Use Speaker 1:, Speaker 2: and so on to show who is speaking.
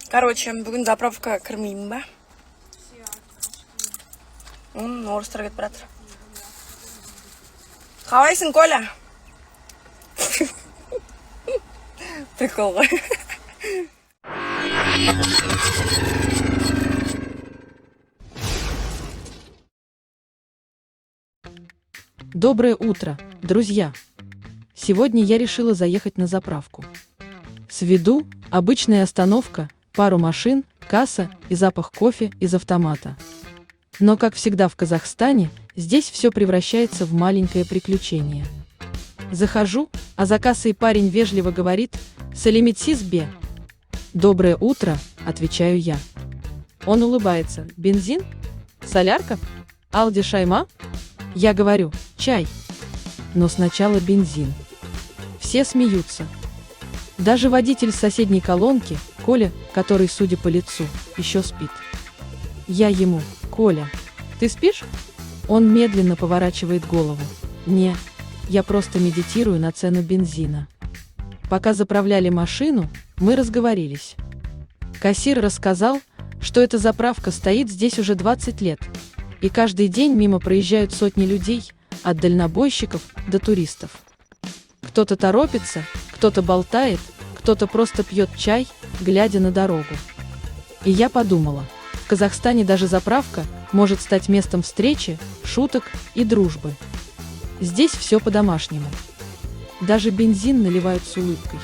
Speaker 1: Короче, бүгін заправка кірмеймін ба? Орыстар кетіп бара жатыр. Қалайсың, Коля? Прикол ғой.
Speaker 2: Доброе утро, друзья! Сегодня я решила заехать на заправку. С виду обычная остановка, пару машин, касса и запах кофе из автомата. Но, как всегда в Казахстане, здесь все превращается в маленькое приключение. Захожу, а за кассой парень вежливо говорит «Салимитсиз бе». «Доброе утро», — отвечаю я. Он улыбается. «Бензин? Солярка? Алди Шайма?» Я говорю «Чай». Но сначала бензин. Все смеются. Даже водитель с соседней колонки, Коля, который, судя по лицу, еще спит. Я ему: «Коля, ты спишь?» Он медленно поворачивает голову. «Не, я просто медитирую на цену бензина». Пока заправляли машину, мы разговорились. Кассир рассказал, что эта заправка стоит здесь уже 20 лет, и каждый день мимо проезжают сотни людей, от дальнобойщиков до туристов. Кто-то торопится, кто-то болтает, кто-то просто пьет чай, глядя на дорогу. И я подумала, в Казахстане даже заправка может стать местом встречи, шуток и дружбы. Здесь все по-домашнему. Даже бензин наливают с улыбкой.